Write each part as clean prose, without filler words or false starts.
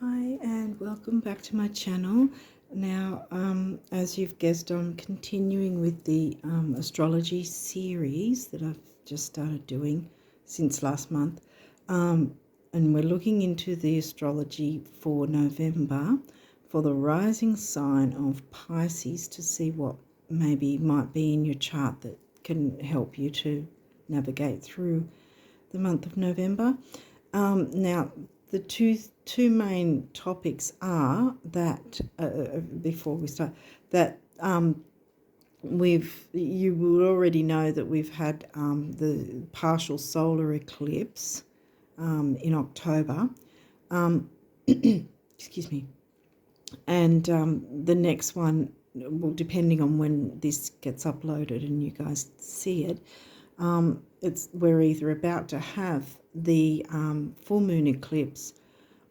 Hi and welcome back to my channel. Now, as you've guessed, I'm continuing with the astrology series that I've just started doing since last month. And we're looking into the astrology for November for the rising sign of Pisces to see what maybe might be in your chart that can help you to navigate through the month of November. Now, the two main topics are that before we start that you will already know that we've had the partial solar eclipse in October. Excuse me. And the next one, well, depending on when this gets uploaded and you guys see it, we're either about to have the full moon eclipse,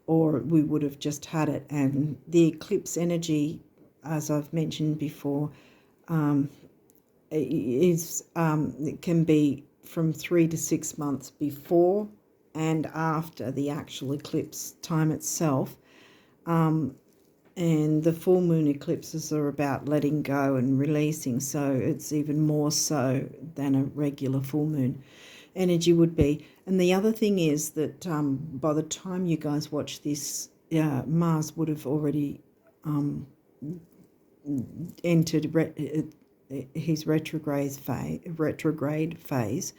or we would have just had it. And the eclipse energy, as I've mentioned before, it can be from 3 to 6 months before and after the actual eclipse time itself. And the full moon eclipses are about letting go and releasing, so it's even more so than a regular full moon energy would be. And the other thing is that by the time you guys watch this, Mars would have already entered his retrograde phase.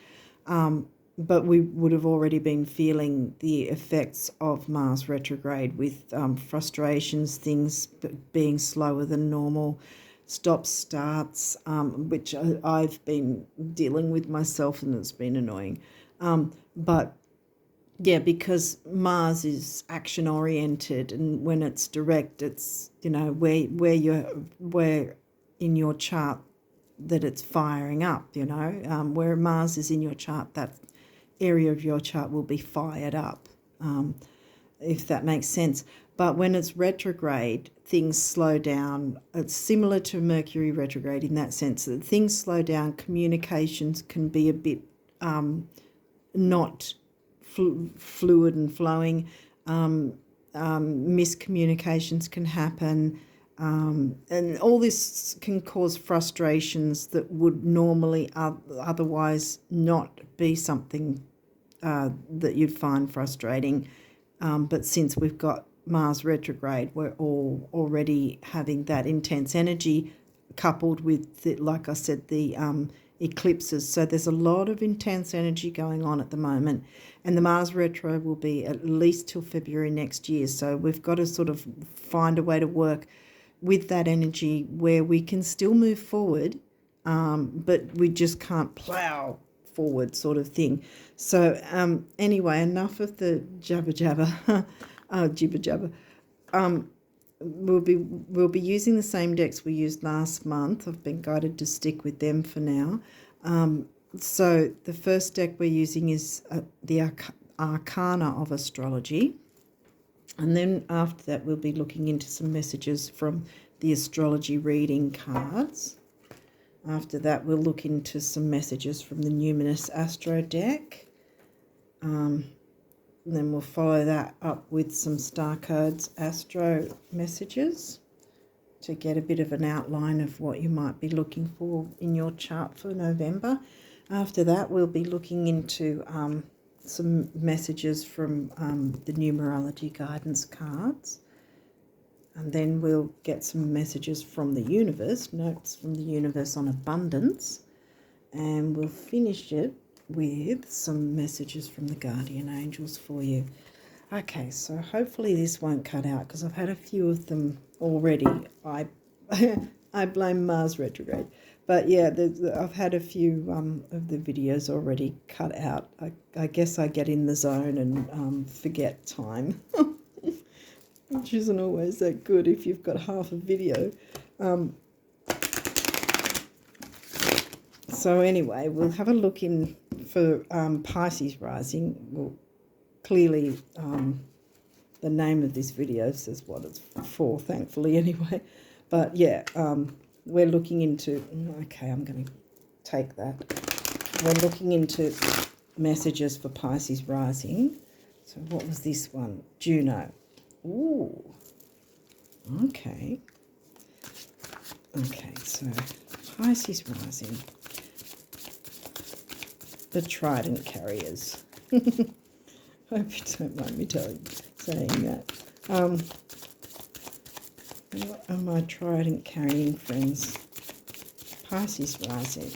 But we would have already been feeling the effects of Mars retrograde with frustrations, things being slower than normal, stops, starts, which I've been dealing with myself, and it's been annoying. But yeah, because Mars is action oriented, and when it's direct, it's where in your chart that it's firing up. Where Mars is in your chart, that area of your chart will be fired up, if that makes sense. But when it's retrograde, things slow down. It's similar to Mercury retrograde in that sense that things slow down. Communications can be a bit not fluid and flowing. Miscommunications can happen. And all this can cause frustrations that would normally otherwise not be something that you'd find frustrating. But since we've got Mars retrograde, we're all already having that intense energy coupled with, like I said, the eclipses. So there's a lot of intense energy going on at the moment. And the Mars retro will be at least till February next year. So we've got to sort of find a way to work with that energy where we can still move forward, but we just can't plow forward sort of thing. So anyway, enough of the jibber jabber. We'll be using the same decks we used last month. I've been guided to stick with them for now. So the first deck we're using is the Arcana of Astrology. And then after that, we'll be looking into some messages from the astrology reading cards. After that, we'll look into some messages from the Numinous Astro deck. Then we'll follow that up with some Star Codes Astro messages to get a bit of an outline of what you might be looking for in your chart for November. After that, we'll be looking into some messages from the numerology guidance cards, and then we'll get some messages from the universe, notes from the universe on abundance, and we'll finish it with some messages from the guardian angels for you. Okay, so hopefully this won't cut out because I've had a few of them already. I blame Mars retrograde. But yeah, I've had a few of the videos already cut out. I guess I get in the zone and forget time, which isn't always that good if you've got half a video. So anyway, we'll have a look in for Pisces rising. Well, clearly the name of this video says what it's for, thankfully anyway. But yeah, we're looking into, okay, I'm going to take that. We're looking into messages for Pisces rising. So what was this one? Juno. Ooh. Okay. Okay, so Pisces rising. The trident carriers. Hope you don't mind me saying that. What are my trident carrying friends? Pisces rising.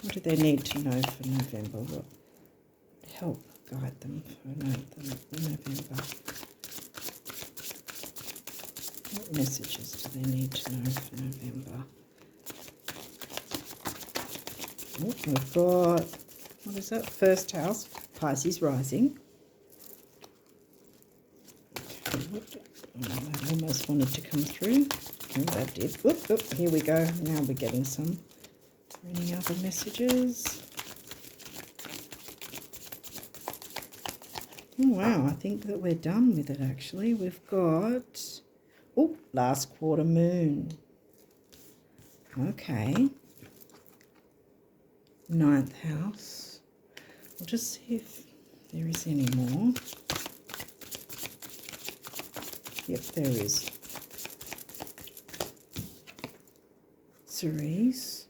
What do they need to know for November? What help guide them for November? What messages do they need to know for November? Oh, we've got, what is that? First house, Pisces rising. Okay, I almost wanted to come through. Oh, that did. Whoop, whoop, here we go. Now we're getting some. Any other messages? Oh, wow, I think that we're done with it, actually. We've got, oh, last quarter moon. Okay. 9th house. I'll just see if there is any more. Yep, there is. Ceres.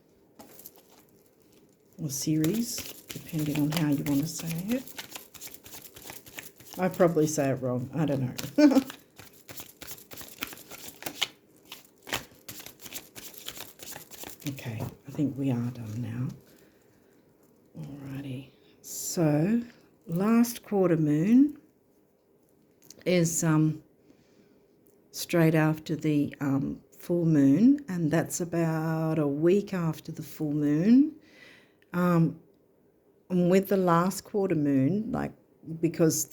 Or series, depending on how you want to say it. I probably say it wrong. I don't know. Okay, I think we are done now. Alrighty. So, last quarter moon is straight after the full moon, and that's about a week after the full moon. And with the last quarter moon, like, because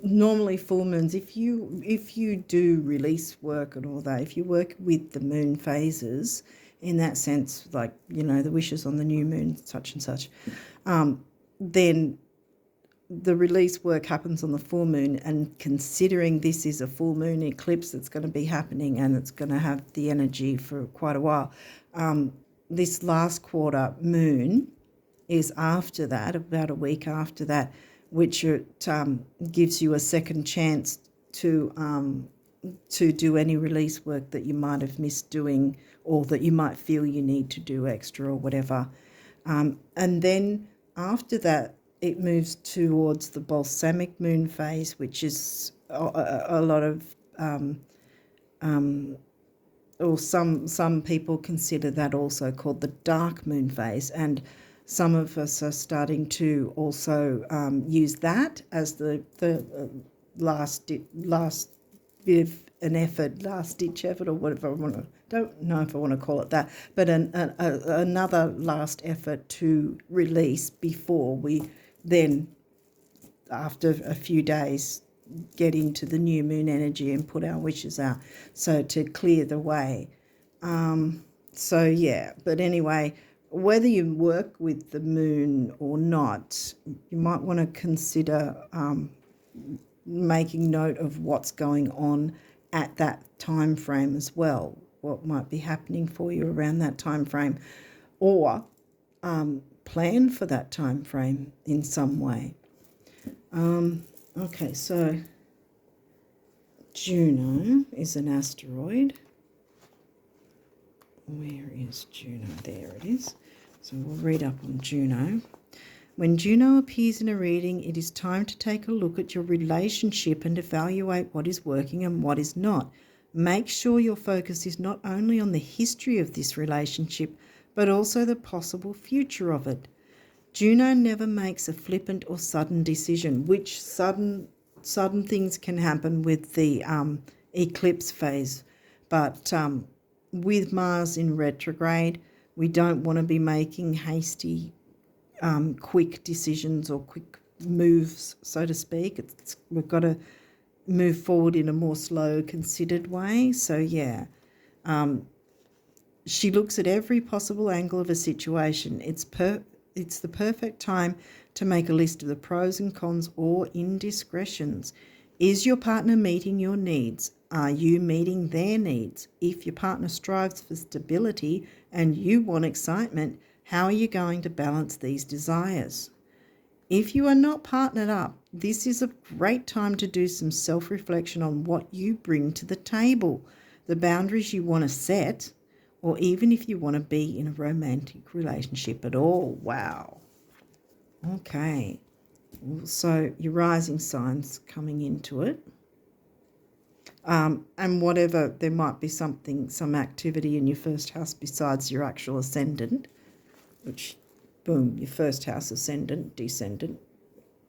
normally full moons, if you do release work and all that, if you work with the moon phases in that sense, like, you know, the wishes on the new moon, such and such, then the release work happens on the full moon, and considering this is a full moon eclipse that's going to be happening and it's going to have the energy for quite a while, this last quarter moon is after that, about a week after that, which it gives you a second chance to do any release work that you might have missed doing, or that you might feel you need to do extra or whatever. And then after that, it moves towards the balsamic moon phase, which is a lot of, or some people consider that also called the dark moon phase, and some of us are starting to also use that as the last bit of an effort, last ditch effort, or whatever I want to. Don't know if I want to call it that, but another last effort to release before we then, after a few days, get into the new moon energy and put our wishes out. So to clear the way. So yeah, but anyway, whether you work with the moon or not, you might want to consider making note of what's going on at that time frame as well, what might be happening for you around that time frame, or plan for that time frame in some way. Okay, so Juno is an asteroid. Where is Juno? There it is. So we'll read up on Juno. When Juno appears in a reading, it is time to take a look at your relationship and evaluate what is working and what is not. Make sure your focus is not only on the history of this relationship, but also the possible future of it. Juno never makes a flippant or sudden decision, which sudden things can happen with the eclipse phase. But with Mars in retrograde, we don't want to be making hasty, quick decisions or quick moves, so to speak. We've got to move forward in a more slow, considered way. So yeah, she looks at every possible angle of a situation. It's the perfect time to make a list of the pros and cons or indiscretions. Is your partner meeting your needs? Are you meeting their needs? If your partner strives for stability and you want excitement, how are you going to balance these desires? If you are not partnered up, this is a great time to do some self-reflection on what you bring to the table, the boundaries you want to set, or even if you want to be in a romantic relationship at all. Wow. Okay. So your rising signs coming into it. And whatever, there might be some activity in your first house besides your actual ascendant, which, boom, your first house, ascendant, descendant,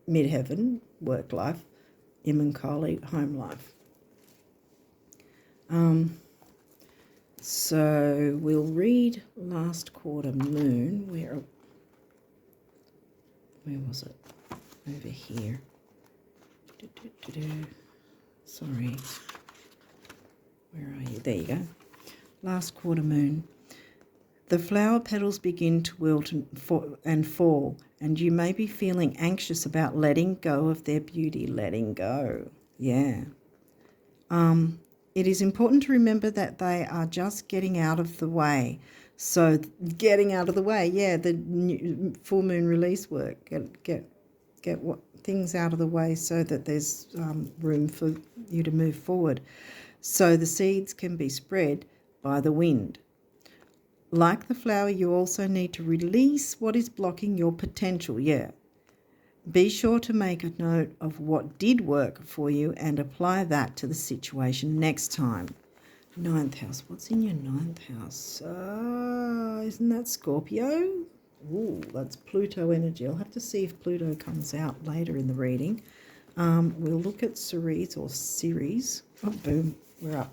midheaven, work life, Imankali, home life. So we'll read last quarter moon. Where was it? Over here. Sorry. Where are you? There you go. Last quarter moon. The flower petals begin to wilt and fall, and you may be feeling anxious about letting go of their beauty. Letting go. Yeah. It is important to remember that they are just getting out of the way. So getting out of the way, yeah, the full moon release work. Get what things out of the way so that there's room for you to move forward. So the seeds can be spread by the wind. Like the flower, you also need to release what is blocking your potential. Yeah. Be sure to make a note of what did work for you and apply that to the situation next time. 9th house. What's in your 9th house? Isn't that Scorpio? Ooh, that's Pluto energy. I'll have to see if Pluto comes out later in the reading. We'll look at Ceres or Ceres. Oh, boom. We're up.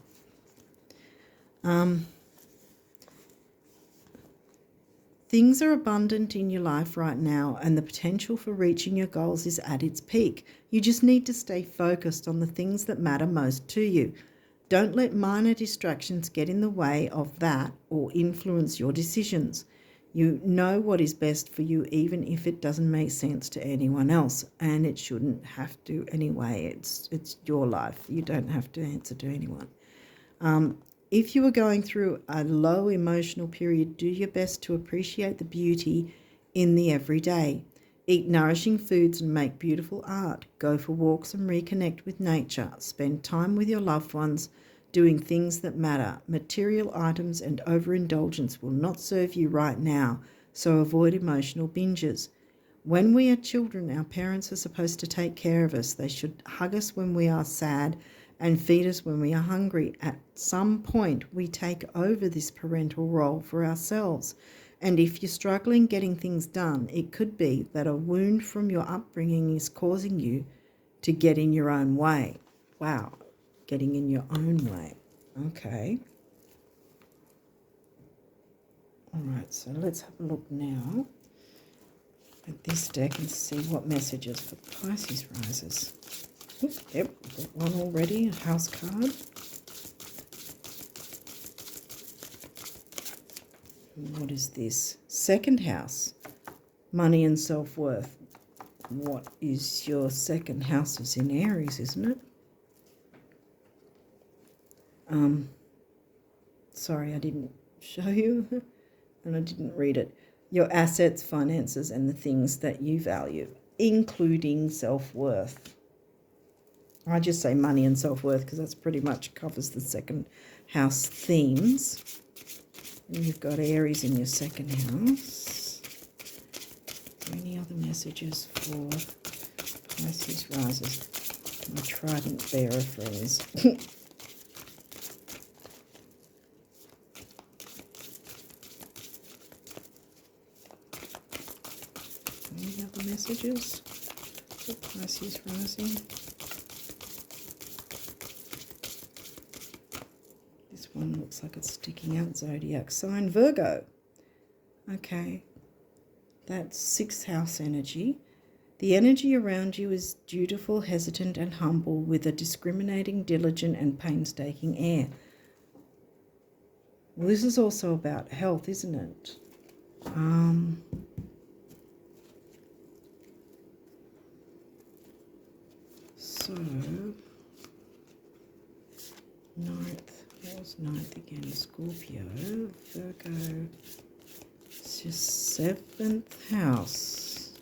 Things are abundant in your life right now, and the potential for reaching your goals is at its peak. You just need to stay focused on the things that matter most to you. Don't let minor distractions get in the way of that or influence your decisions. You know what is best for you, even if it doesn't make sense to anyone else, and it shouldn't have to anyway. It's your life. You don't have to answer to anyone. If you are going through a low emotional period, do your best to appreciate the beauty in the everyday. Eat nourishing foods and make beautiful art. Go for walks and reconnect with nature. Spend time with your loved ones doing things that matter. Material items and overindulgence will not serve you right now, so avoid emotional binges. When we are children, our parents are supposed to take care of us. They should hug us when we are sad and feed us when we are hungry. At some point, we take over this parental role for ourselves. And if you're struggling getting things done, it could be that a wound from your upbringing is causing you to get in your own way. Wow, getting in your own way. Okay. All right, so let's have a look now at this deck and see what messages for Pisces risers. Yep, got one already, a house card. What is this? Second house, money and self-worth. What is your second house? Is in Aries, isn't it? Sorry, I didn't show you and I didn't read it. Your assets, finances, and the things that you value, including self-worth. I just say money and self-worth because that's pretty much covers the second house themes. And you've got Aries in your second house. Any other messages for Pisces risers? My trident bearer friends. Any other messages for Pisces rising? One looks like it's sticking out. Zodiac sign Virgo. Okay, that's 6th house energy. The energy around you is dutiful, hesitant, and humble, with a discriminating, diligent, and painstaking air. Well, this is also about health, isn't it? So 9th. What was 9th again? Scorpio, Virgo. It's your 7th house.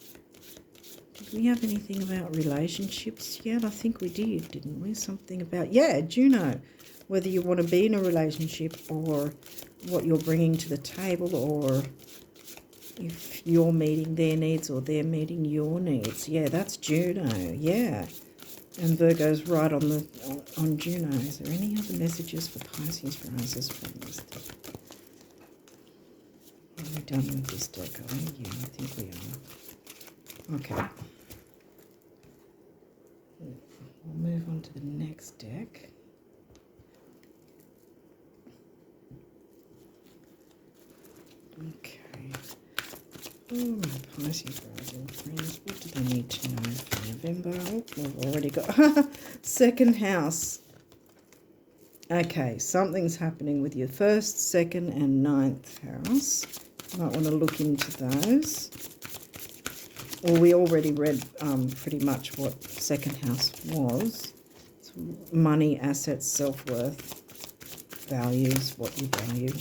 Did we have anything about relationships yet? I think we did, didn't we? Something about, yeah, Juno. Whether you want to be in a relationship or what you're bringing to the table, or if you're meeting their needs or they're meeting your needs. Yeah, that's Juno. Yeah. And Virgo's right on Juno. Is there any other messages for Pisces risers from this deck? Are we done with this deck? Oh, yeah, I think we are. Okay. We'll move on to the next deck. Okay. All right, Pisces rising friends. What do they need to know for November? Oh, we've already got second house. Okay, something's happening with your first, second, and ninth house. You might want to look into those. Well, we already read pretty much what second house was. It's money, assets, self-worth, values, what you value,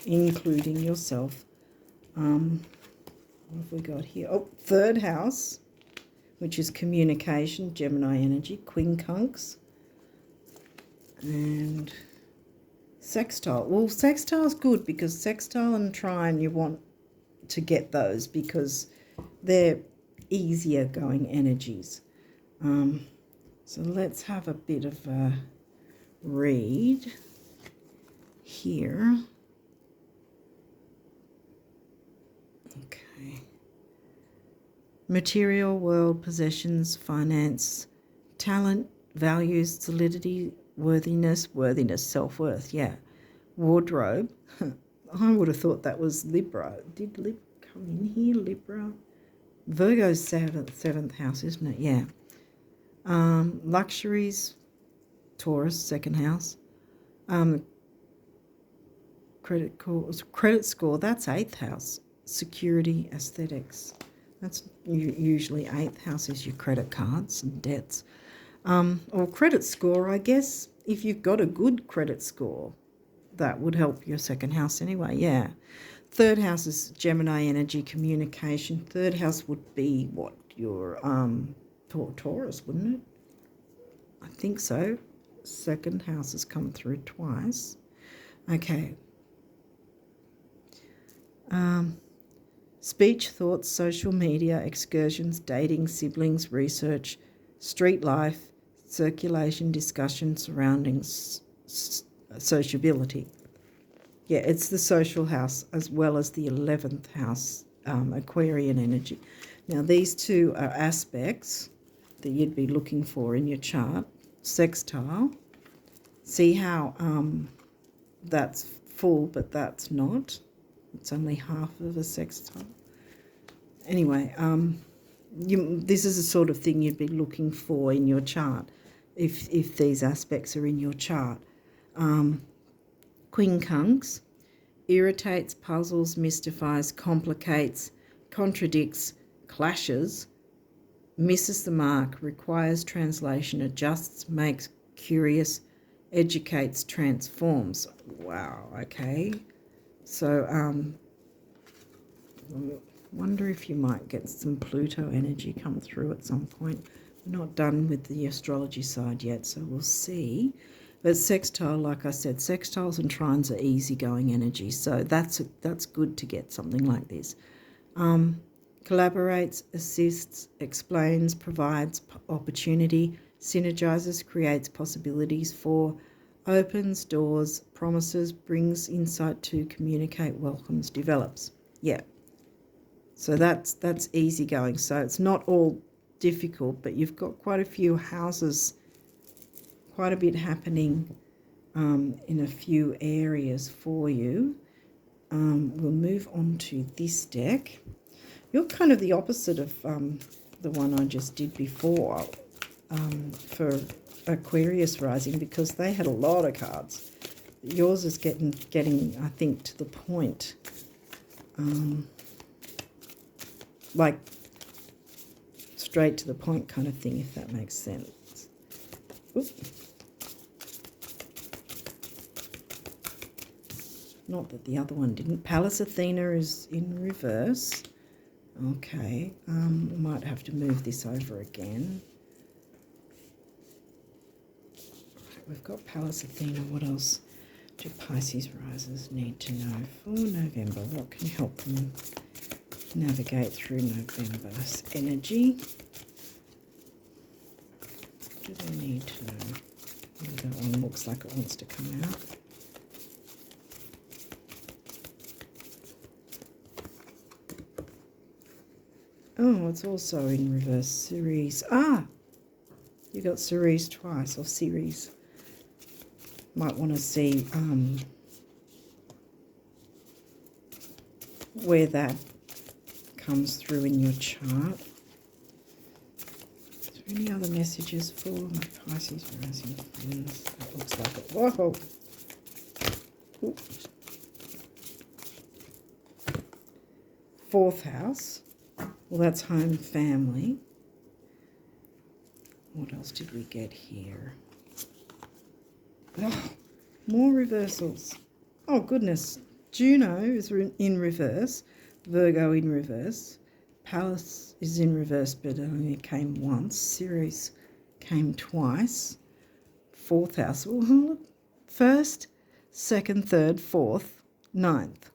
including yourself. What have we got here? Oh, third house, which is communication, Gemini energy, quincunx, and sextile. Well, sextile's good because sextile and trine, you want to get those because they're easier going energies. So let's have a bit of a read here. Okay. Material world, possessions, finance, talent, values, solidity, worthiness, self-worth, yeah. Wardrobe. I would have thought that was Libra. Did Libra come in here? Libra? Virgo's seventh house, isn't it? Yeah. Luxuries, Taurus, second house. Credit score, that's eighth house. Security, aesthetics. That's usually eighth house is your credit cards and debts. Or credit score, I guess, if you've got a good credit score, that would help your second house anyway, yeah. Third house is Gemini energy, communication. Third house would be what? Your Taurus, wouldn't it? I think so. Second house has come through twice. Okay. Speech, thoughts, social media, excursions, dating, siblings, research, street life, circulation, discussion, surroundings, sociability. Yeah, it's the social house as well as the 11th house, Aquarian energy. Now, these two are aspects that you'd be looking for in your chart. Sextile. See how that's full, but that's not. It's only half of a sextile. Anyway, this is the sort of thing you'd be looking for in your chart if these aspects are in your chart. Quincunx irritates, puzzles, mystifies, complicates, contradicts, clashes, misses the mark, requires translation, adjusts, makes curious, educates, transforms. Wow, okay. So, I wonder if you might get some Pluto energy come through at some point. We're not done with the astrology side yet, so we'll see. But sextile, like I said, sextiles and trines are easygoing energy, so that's good to get something like this. Collaborates, assists, explains, provides opportunity, synergizes, creates possibilities for, opens doors, promises, brings insight to, communicate, welcomes, develops. Yeah. So that's easygoing. So it's not all difficult, but you've got quite a few houses, quite a bit happening in a few areas for you. We'll move on to this deck. You're kind of the opposite of the one I just did before for Aquarius rising, because they had a lot of cards. Yours is getting I think, to the point. Like straight to the point kind of thing, if that makes sense. Oop. Not that the other one didn't. Pallas Athena is in reverse. Okay, might have to move this over again. Right, we've got Pallas Athena. What else do Pisces risers need to know for November? What can help them navigate through November's energy? What do they need to know? Oh, that one looks like it wants to come out. Oh, it's also in reverse. Series. Ah! You got series twice, or series. Might want to see where that comes through in your chart. Is there any other messages for my Pisces rising friends? That looks like it. Whoa! Ooh. Fourth house. Well, that's home, family. What else did we get here? Oh, more reversals. Oh, goodness. Juno is in reverse. Virgo in reverse. Pallas is in reverse, but only came once. Ceres came twice. Fourth house. Well, first, second, third, fourth, ninth.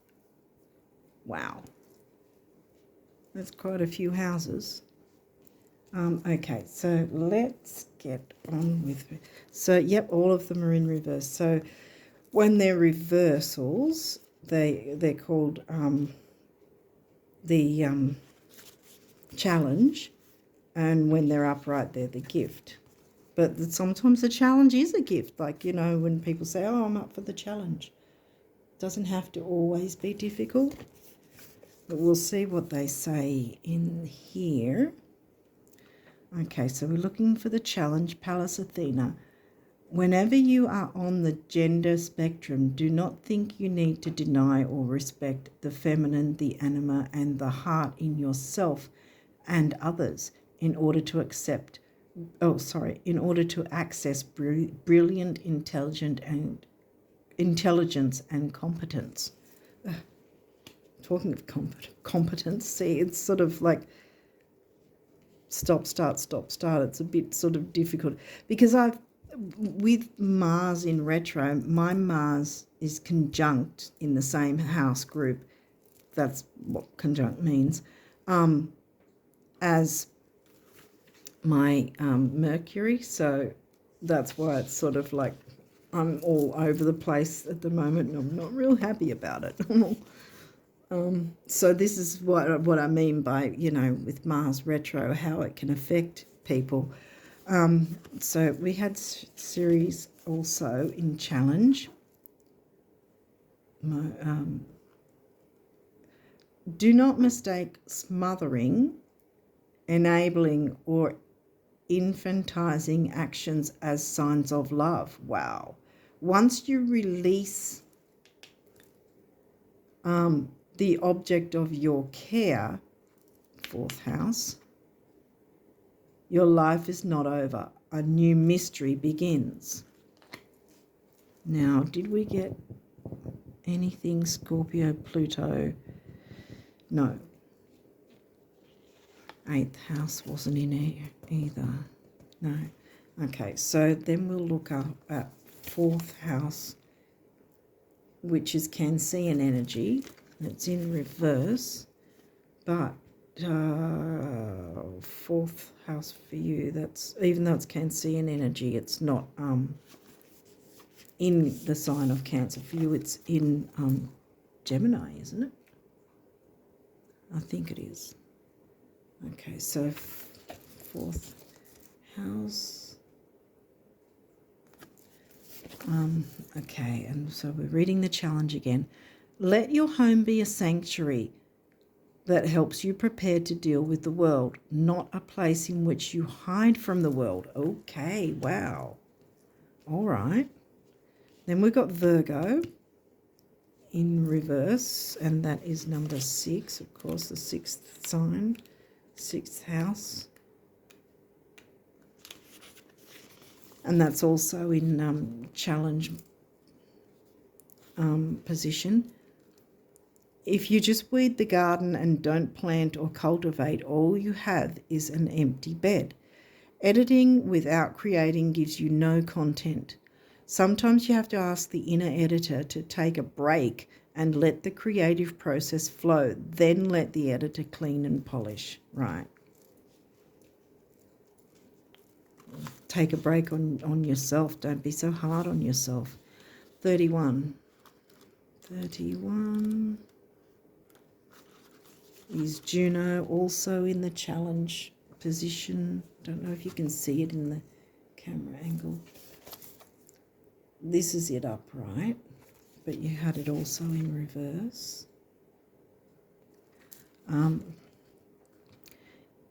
Wow. That's quite a few houses. Okay, so let's get on with it. So, yep, all of them are in reverse. So when they're reversals, they're called the challenge, and when they're upright, they're the gift. But sometimes the challenge is a gift. Like, you know, when people say, oh, I'm up for the challenge. It doesn't have to always be difficult. But we'll see what they say in here. Okay, so we're looking for the challenge, Pallas Athena. Whenever you are on the gender spectrum, do not think you need to deny or respect the feminine, the anima, and the heart in yourself and others in order to access brilliant intelligence and competence. Talking of competence, see, it's sort of like stop, start. It's a bit sort of difficult because with Mars in retro, my Mars is conjunct in the same house group. That's what conjunct means. As my Mercury, so that's why it's sort of like I'm all over the place at the moment, and I'm not real happy about it. So this is what I mean by, you know, with Mars retro, how it can affect people. So we had series also in challenge. Do not mistake smothering, enabling, or infantizing actions as signs of love. Wow. Once you release the object of your care, fourth house, your life is not over. A new mystery begins. Now, did we get anything Scorpio, Pluto? No. Eighth house wasn't in either. No. Okay, so then we'll look up at fourth house, which is Cancerian energy. It's in reverse, but fourth house for you, that's, even though it's Cancerian energy, it's not in the sign of Cancer. For you, it's in Gemini, isn't it? I think it is. Okay, so fourth house. Okay, and so we're reading the challenge again. Let your home be a sanctuary that helps you prepare to deal with the world, not a place in which you hide from the world. Okay, wow. All right. Then we've got Virgo in reverse, and that is number 6, of course, the sixth sign, sixth house. And that's also in challenge position. if you just weed the garden and don't plant or cultivate, all you have is an empty bed. Editing without creating gives you no content. Sometimes you have to ask the inner editor to take a break and let the creative process flow. Then let the editor clean and polish. Right. Take a break on yourself. Don't be so hard on yourself. 31. 31. Is Juno also in the challenge position? Don't know if you can see it in the camera angle. This is it upright, but you had it also in reverse.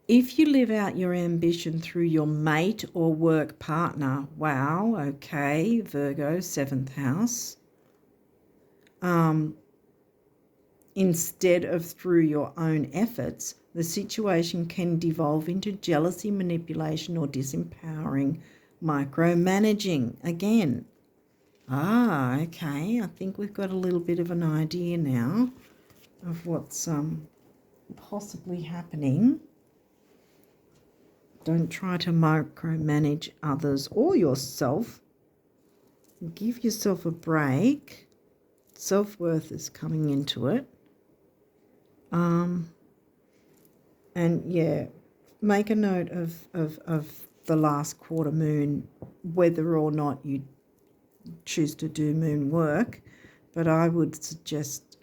If you live out your ambition through your mate or work partner, wow, okay, Virgo, 7th house. Instead of through your own efforts, the situation can devolve into jealousy, manipulation, or disempowering micromanaging. Again, okay, I think we've got a little bit of an idea now of what's possibly happening. Don't try to micromanage others or yourself. Give yourself a break. Self-worth is coming into it. And yeah, make a note of the last quarter moon, whether or not you choose to do moon work. But I would suggest,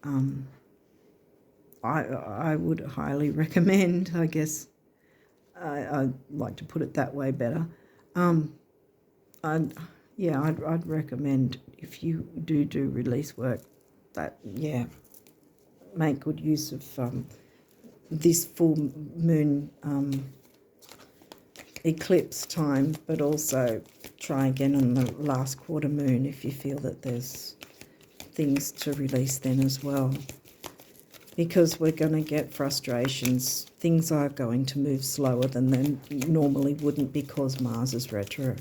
I would highly recommend, I guess, I'd like to put it that way better. I'd recommend if you do release work, that, yeah, make good use of this full moon eclipse time, but also try again on the last quarter moon if you feel that there's things to release then as well. Because we're going to get frustrations. Things are going to move slower than they normally wouldn't because Mars is retro.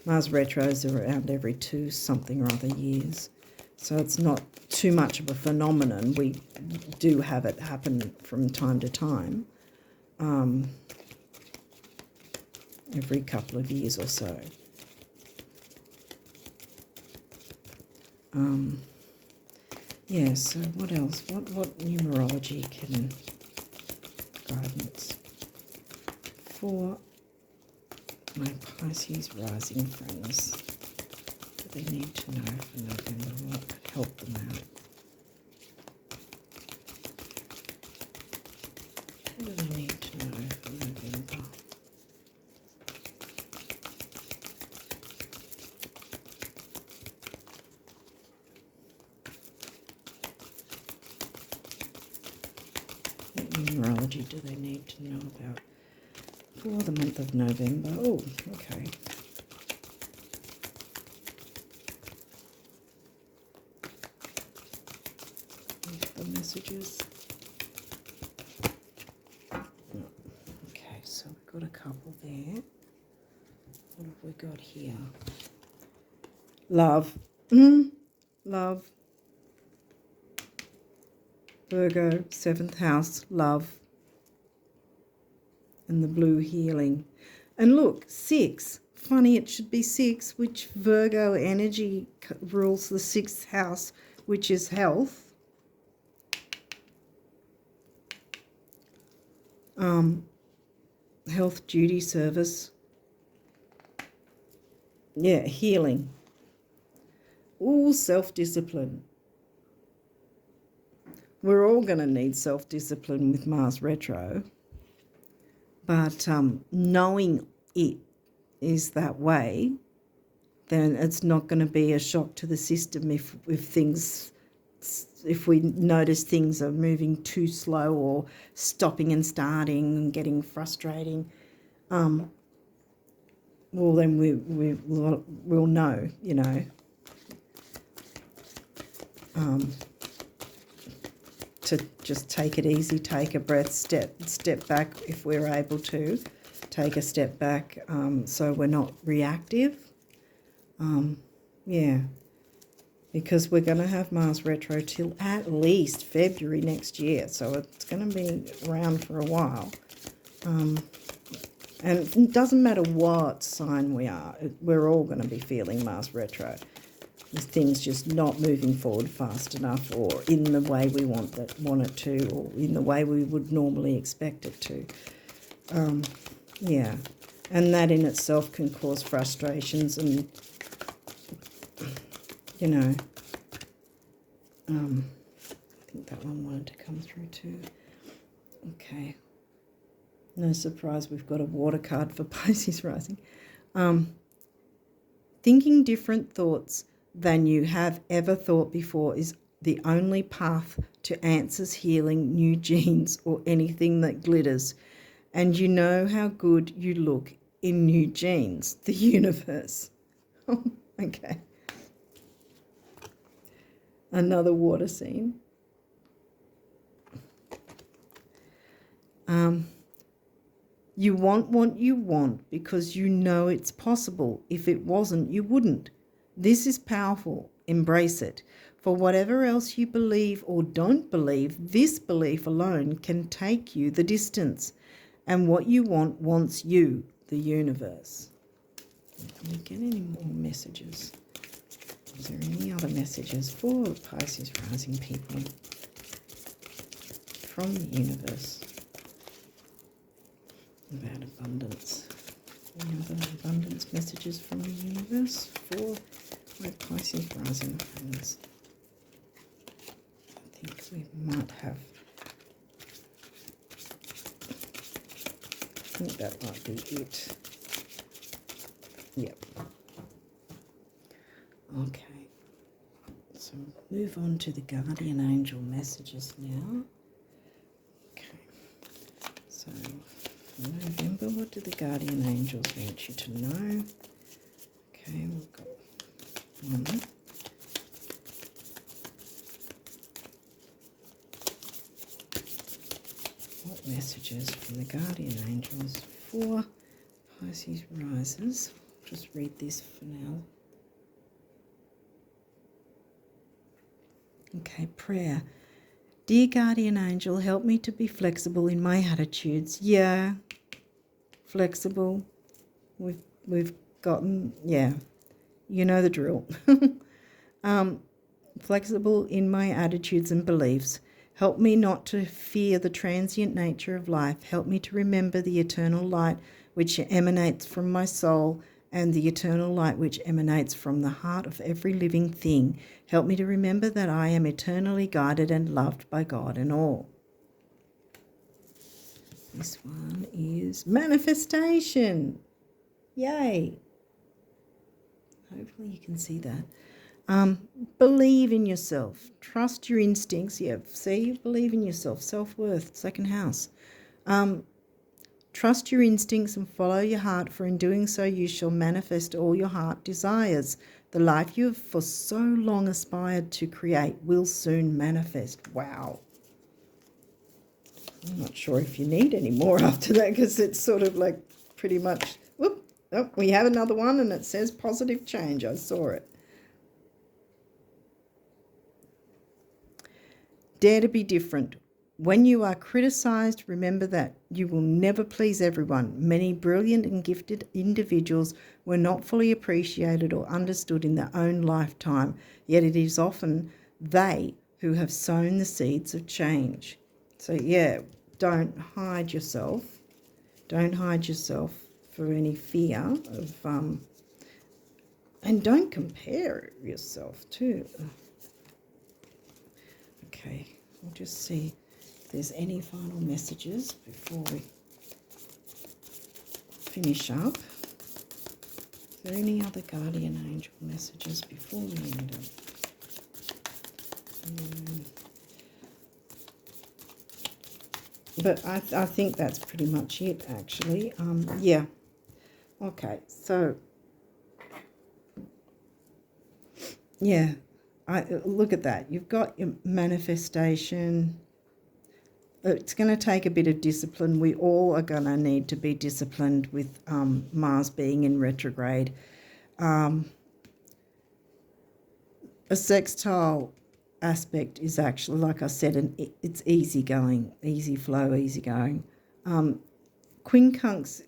Mars retros are around every 2 something or other years. So it's not too much of a phenomenon. We do have it happen from time to time, every couple of years or so. Yeah, so what else? What numerology can guidance for my Pisces rising friends? They need to know for November what could help them out. What do they need to know for November? What numerology do they need to know about for the month of November? Oh, okay. Messages. Okay, so we've got a couple there. What have we got here? Love. Love. Virgo, 7th house, love. And the blue healing. And look, 6. Funny it should be 6, which Virgo energy rules the 6th house, which is health. Health, duty, service. Yeah, healing. Ooh, self-discipline. We're all going to need self-discipline with Mars retro. But knowing it is that way, then it's not going to be a shock to the system if we notice things are moving too slow or stopping and starting and getting frustrating. Well, then we'll know, you know. To just take it easy, take a breath, step back if we're able to, take a step back, so we're not reactive. Yeah. because we're going to have Mars retro till at least February next year. So it's going to be around for a while. And it doesn't matter what sign we are, we're all going to be feeling Mars retro. With things just not moving forward fast enough, or in the way we want it to, or in the way we would normally expect it to. Yeah, and that in itself can cause frustrations and, you know, I think that one wanted to come through too. Okay. No surprise we've got a water card for Pisces rising. Thinking different thoughts than you have ever thought before is the only path to answers, healing, new genes, or anything that glitters. And you know how good you look in new genes, the universe. Okay. Another water scene. You want what you want because you know it's possible. If it wasn't, you wouldn't. This is powerful. Embrace it. For whatever else you believe or don't believe, this belief alone can take you the distance. And what you want wants you, the universe. Can we get any more messages? Is there any other messages for Pisces rising people from the universe about abundance? Any other abundance messages from the universe for my Pisces rising friends? I think we might have. I think that might be it. Yep. Okay. So move on to the guardian angel messages now. Okay. So for November, what do the guardian angels want you to know? Okay, we've got one. What messages from the guardian angels for Pisces risers? I'll just read this for now. Okay, prayer. Dear guardian angel, help me to be flexible in my attitudes. Yeah, flexible. We've gotten, yeah, you know the drill. Flexible in my attitudes and beliefs. Help me not to fear the transient nature of life. Help me to remember the eternal light which emanates from my soul and the eternal light which emanates from the heart of every living thing. Help me to remember that I am eternally guided and loved by God and all. This one is manifestation. Yay. Hopefully you can see that. Believe in yourself. Trust your instincts. Yeah, see, believe in yourself. Self-worth, second house. Trust your instincts and follow your heart, for in doing so you shall manifest all your heart desires. The life you have for so long aspired to create will soon manifest. Wow. I'm not sure if you need any more after that, because it's sort of like pretty much, whoop, oh, we have another one and it says positive change. I saw it. Dare to be different. When you are criticized, remember that you will never please everyone. Many brilliant and gifted individuals were not fully appreciated or understood in their own lifetime, yet it is often they who have sown the seeds of change. So yeah, don't hide yourself. Don't hide yourself for any fear of, and don't compare yourself too. Okay, we'll just see if there's any final messages before we finish up. Is there any other guardian angel messages before we end up? But I think that's pretty much it, actually. Yeah. Okay, so yeah, look at that. You've got your manifestation. It's going to take a bit of discipline. We all are going to need to be disciplined with Mars being in retrograde. a sextile aspect is actually, like I said, it's easygoing, easy flow, easygoing. Quincunx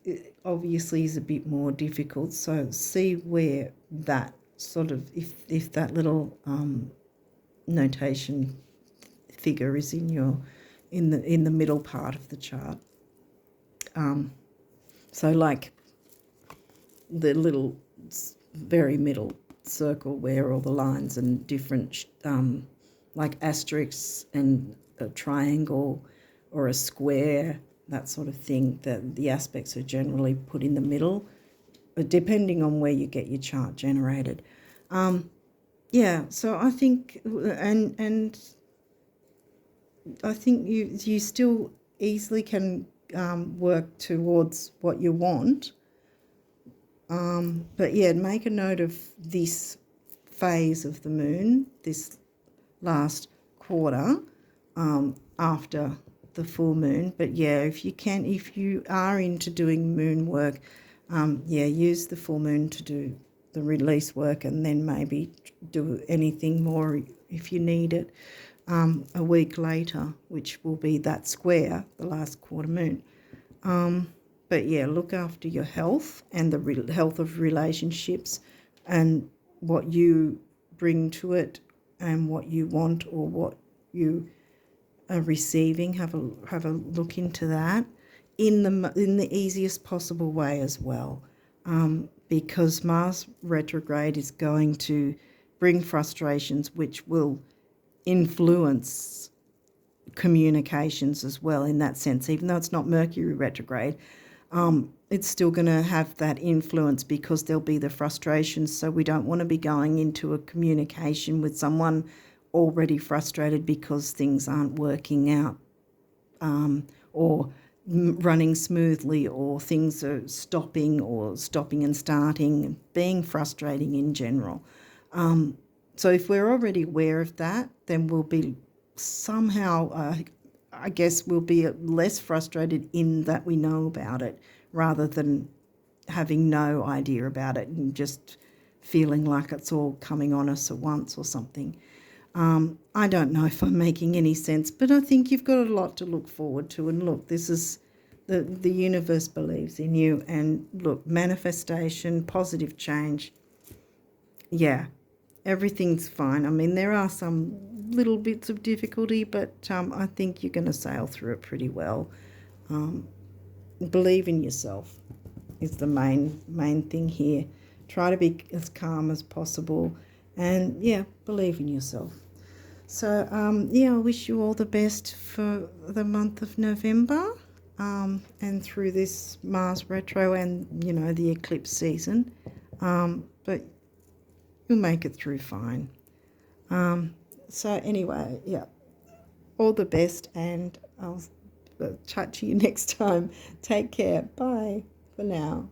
obviously is a bit more difficult, so see where that sort of, if that little notation figure is in the middle part of the chart. So like the little very middle circle where all the lines and different like asterisks and a triangle or a square, that sort of thing, that the aspects are generally put in the middle, depending on where you get your chart generated. Yeah, so I think, and I think you still easily can work towards what you want. But yeah, make a note of this phase of the moon, this last quarter, after the full moon. But yeah, if you are into doing moon work, yeah, use the full moon to do the release work, and then maybe do anything more if you need it a week later, which will be that square, the last quarter moon. But yeah, look after your health and the health of relationships and what you bring to it and what you want or what you are receiving. Have a look into that in the easiest possible way as well, because Mars retrograde is going to bring frustrations which will influence communications as well in that sense. Even though it's not Mercury retrograde, it's still going to have that influence because there'll be the frustrations. So we don't want to be going into a communication with someone already frustrated because things aren't working out, or running smoothly, or things are stopping and starting, being frustrating in general. So if we're already aware of that, then we'll be somehow, I guess we'll be less frustrated in that we know about it, rather than having no idea about it and just feeling like it's all coming on us at once or something. I don't know if I'm making any sense, but I think you've got a lot to look forward to. And look, this is the universe believes in you. And look, manifestation, positive change. Yeah, everything's fine. I mean, there are some little bits of difficulty, but I think you're going to sail through it pretty well. Believe in yourself is the main thing here. Try to be as calm as possible, and yeah, believe in yourself. So yeah, I wish you all the best for the month of November, and through this Mars retro and the eclipse season. But you'll make it through fine. So anyway, yeah, all the best, and I'll chat to you next time. Take care. Bye for now.